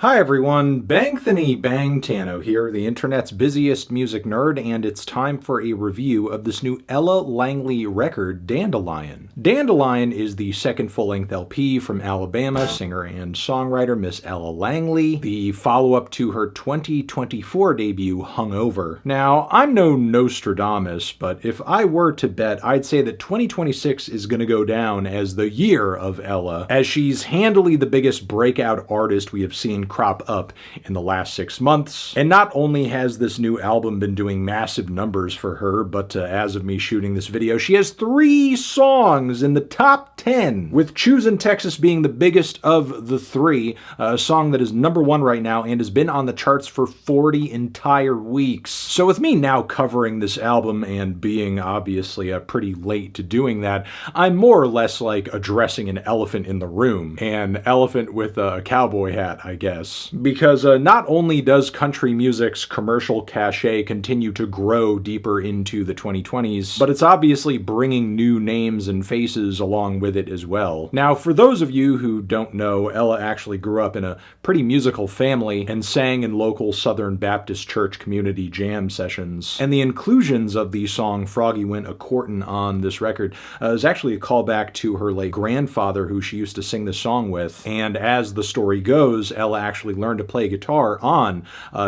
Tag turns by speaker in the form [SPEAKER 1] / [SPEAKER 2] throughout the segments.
[SPEAKER 1] Hi everyone, Bangthany Bangtano here, the internet's busiest music nerd, and it's time for a review of this new Ella Langley record, Dandelion. Dandelion is the second full-length LP from Alabama singer and songwriter Miss Ella Langley, the follow-up to her 2024 debut, Hungover. Now, I'm no Nostradamus, but if I were to bet, I'd say that 2026 is going to go down as the year of Ella, as she's handily the biggest breakout artist we have seen crop up in the last 6 months. And not only has this new album been doing massive numbers for her, but as of me shooting this video, she has 3 songs in the top 10, with Choosin' Texas being the biggest of the 3, a song that is #1 right now and has been on the charts for 40 entire weeks. So with me now covering this album and being obviously pretty late to doing that, I'm more or less like addressing an elephant in the room, an elephant with a cowboy hat, I guess. Because not only does country music's commercial cachet continue to grow deeper into the 2020s, but it's obviously bringing new names and faces along with it as well. Now, for those of you who don't know, Ella actually grew up in a pretty musical family and sang in local Southern Baptist church community jam sessions. And the inclusions of the song Froggy Went A-Courtin' on this record is actually a callback to her late grandfather who she used to sing this song with. And as the story goes, Ella actually learned to play guitar on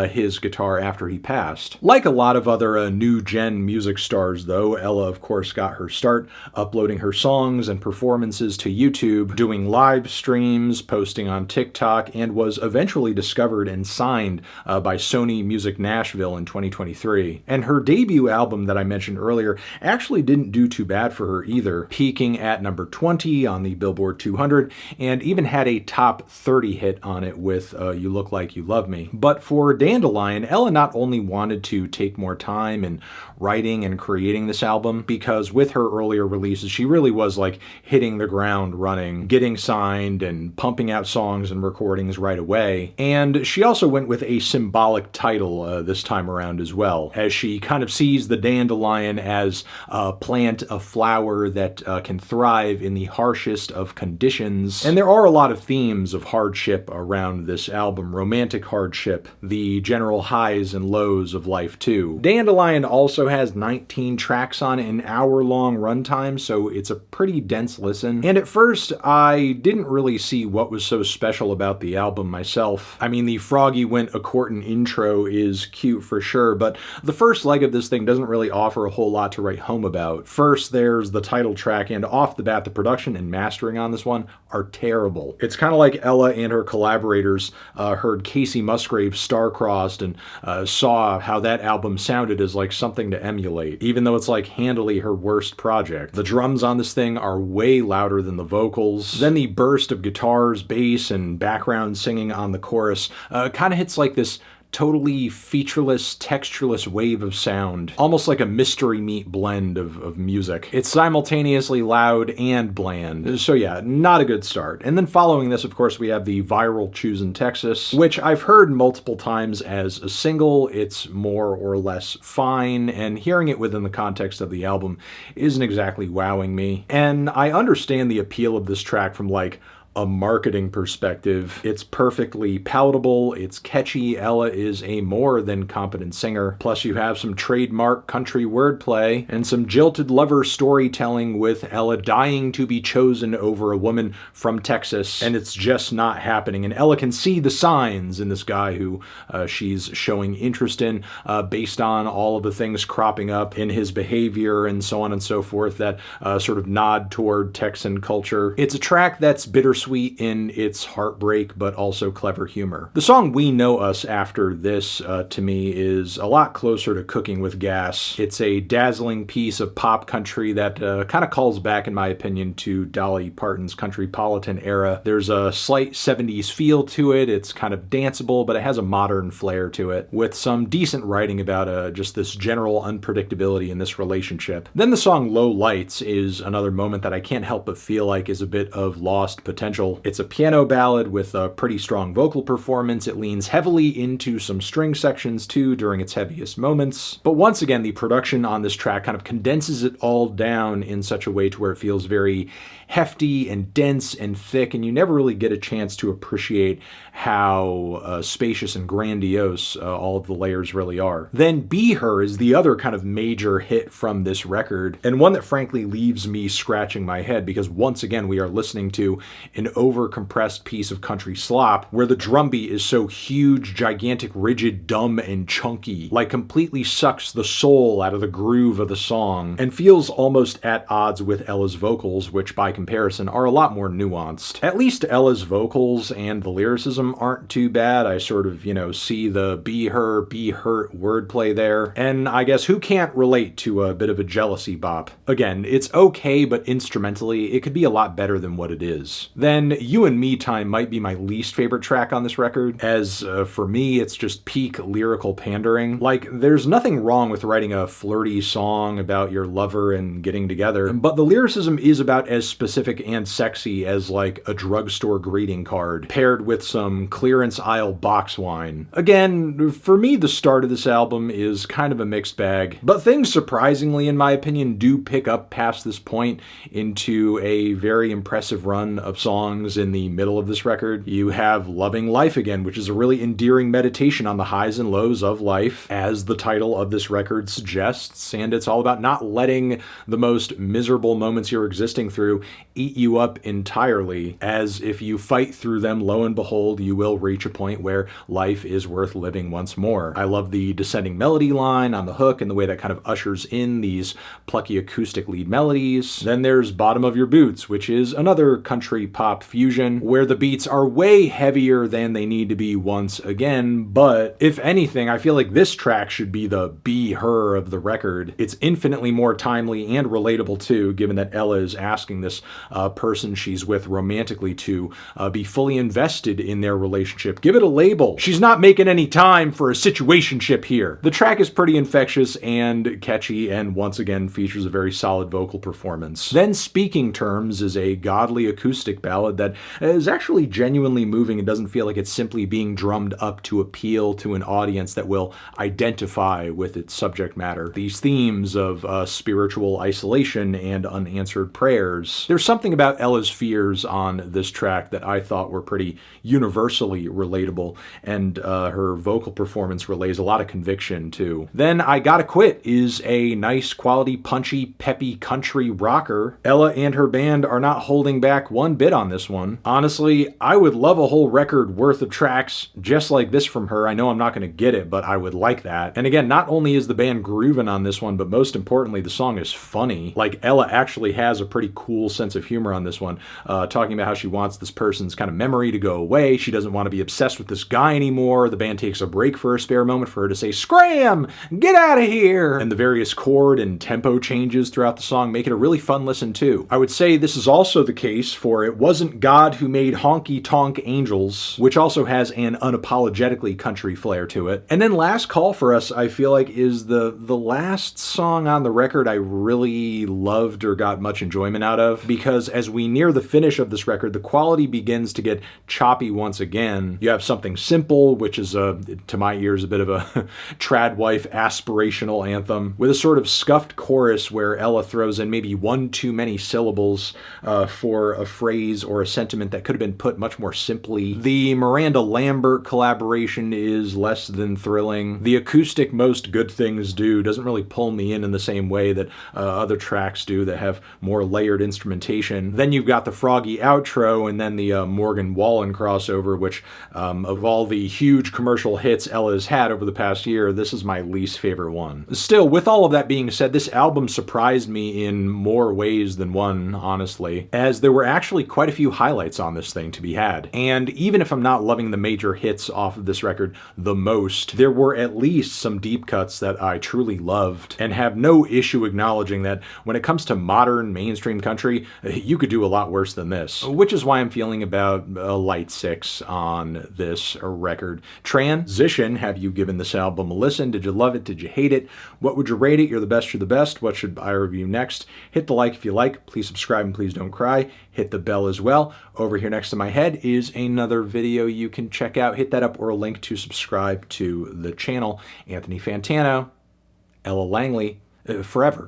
[SPEAKER 1] his guitar after he passed. Like a lot of other new-gen music stars, though, Ella, of course, got her start uploading her songs and performances to YouTube, doing live streams, posting on TikTok, and was eventually discovered and signed by Sony Music Nashville in 2023. And her debut album that I mentioned earlier actually didn't do too bad for her either, peaking at number 20 on the Billboard 200, and even had a top 30 hit on it with You Look Like You Love Me. But for Dandelion, Ella not only wanted to take more time in writing and creating this album, because with her earlier releases, she really was like hitting the ground running, getting signed and pumping out songs and recordings right away. And she also went with a symbolic title this time around as well, as she kind of sees the dandelion as a plant, a flower that can thrive in the harshest of conditions. And there are a lot of themes of hardship around this album, romantic hardship, the general highs and lows of life too. Dandelion also has 19 tracks on an hour-long runtime, so it's a pretty dense listen. And at first, I didn't really see what was so special about the album myself. I mean, the Froggy Went A-Courtin' intro is cute for sure, but the first leg of this thing doesn't really offer a whole lot to write home about. First, there's the title track, and off the bat, the production and mastering on this one are terrible. It's kind of like Ella and her collaborators heard Casey Musgrave's Star-Crossed and saw how that album sounded as like something to emulate, even though it's like handily her worst project. The drums on this thing are way louder than the vocals. Then the burst of guitars, bass, and background singing on the chorus kind of hits like this totally featureless, textureless wave of sound, almost like a mystery meat blend of music. It's simultaneously loud and bland, so yeah, not a good start. And then following this, of course, we have the viral Choosin' Texas, which I've heard multiple times as a single. It's more or less fine, and hearing it within the context of the album isn't exactly wowing me. And I understand the appeal of this track from like a marketing perspective. It's perfectly palatable, it's catchy, Ella is a more than competent singer, plus you have some trademark country wordplay and some jilted lover storytelling with Ella dying to be chosen over a woman from Texas, and it's just not happening. And Ella can see the signs in this guy who she's showing interest in based on all of the things cropping up in his behavior and so on and so forth that sort of nod toward Texan culture. It's a track that's bittersweet in its heartbreak, but also clever humor. The song We Know Us after this, to me, is a lot closer to Cooking with Gas. It's a dazzling piece of pop country that kind of calls back, in my opinion, to Dolly Parton's Countrypolitan era. There's a slight 70s feel to it. It's kind of danceable, but it has a modern flair to it, with some decent writing about just this general unpredictability in this relationship. Then the song Low Lights is another moment that I can't help but feel like is a bit of lost potential. It's a piano ballad with a pretty strong vocal performance. It leans heavily into some string sections too during its heaviest moments. But once again, the production on this track kind of condenses it all down in such a way to where it feels very hefty and dense and thick, and you never really get a chance to appreciate how spacious and grandiose all of the layers really are. Then Be Her is the other kind of major hit from this record, and one that frankly leaves me scratching my head, because once again we are listening to an over-compressed piece of country slop where the drum beat is so huge, gigantic, rigid, dumb, and chunky, like completely sucks the soul out of the groove of the song, and feels almost at odds with Ella's vocals, which by comparison are a lot more nuanced. At least Ella's vocals and the lyricism aren't too bad. I sort of, see the be her, be hurt wordplay there, and I guess who can't relate to a bit of a jealousy bop? Again, it's okay, but instrumentally, it could be a lot better than what it is. Then You and Me Time might be my least favorite track on this record, as for me, it's just peak lyrical pandering. Like, there's nothing wrong with writing a flirty song about your lover and getting together, but the lyricism is about as specific and sexy as like a drugstore greeting card, paired with some clearance aisle box wine. Again, for me, the start of this album is kind of a mixed bag, but things surprisingly, in my opinion, do pick up past this point into a very impressive run of songs in the middle of this record. You have Loving Life Again, which is a really endearing meditation on the highs and lows of life, as the title of this record suggests, and it's all about not letting the most miserable moments you're existing through eat you up entirely, as if you fight through them, lo and behold, you will reach a point where life is worth living once more. I love the descending melody line on the hook and the way that kind of ushers in these plucky acoustic lead melodies. Then there's Bottom of Your Boots, which is another country pop fusion where the beats are way heavier than they need to be once again, but if anything, I feel like this track should be the Be Her of the record. It's infinitely more timely and relatable too, given that Ella is asking this person she's with romantically to be fully invested in their relationship. Give it a label. She's not making any time for a situationship here. The track is pretty infectious and catchy, and once again features a very solid vocal performance. Then Speaking Terms is a godly acoustic ballad that is actually genuinely moving and doesn't feel like it's simply being drummed up to appeal to an audience that will identify with its subject matter. These themes of spiritual isolation and unanswered prayers. There's something about Ella's fears on this track that I thought were pretty universally relatable, and her vocal performance relays a lot of conviction too. Then I Gotta Quit is a nice, quality, punchy, peppy country rocker. Ella and her band are not holding back one bit on this one. Honestly, I would love a whole record worth of tracks just like this from her. I know I'm not going to get it, but I would like that. And again, not only is the band grooving on this one, but most importantly, the song is funny. Like, Ella actually has a pretty cool sense of humor on this one, talking about how she wants this person's kind of memory to go away. She doesn't want to be obsessed with this guy anymore. The band takes a break for a spare moment for her to say, "Scram! Get out of here!" And the various chord and tempo changes throughout the song make it a really fun listen too. I would say this is also the case for It Wasn't God Who Made Honky Tonk Angels, which also has an unapologetically country flair to it. And then Last Call for Us, I feel like, is the last song on the record I really loved or got much enjoyment out of, because as we near the finish of this record, the quality begins to get choppy once again. You have Something Simple, which is, to my ears, a bit of a trad wife aspirational anthem, with a sort of scuffed chorus where Ella throws in maybe one too many syllables for a phrase or a sentiment that could have been put much more simply. The Miranda Lambert collaboration is less than thrilling. The acoustic Most Good Things Do doesn't really pull me in the same way that other tracks do that have more layered instrumentation. Then you've got the froggy outro, and then the Morgan Wallen crossover, which of all the huge commercial hits Ella's had over the past year, this is my least favorite one. Still, with all of that being said, this album surprised me in more ways than one, honestly, as there were actually quite a few highlights on this thing to be had. And even if I'm not loving the major hits off of this record the most, there were at least some deep cuts that I truly loved, and have no issue acknowledging that when it comes to modern mainstream country, you could do a lot worse than this, which is why I'm feeling about a light 6 on this record. Transition, have you given this album a listen? Did you love it? Did you hate it? What would you rate it? You're the best, you're the best. What should I review next? Hit the like if you like. Please subscribe and please don't cry. Hit the bell as well. Over here next to my head is another video you can check out. Hit that up, or a link to subscribe to the channel. Anthony Fantano, Ella Langley, forever.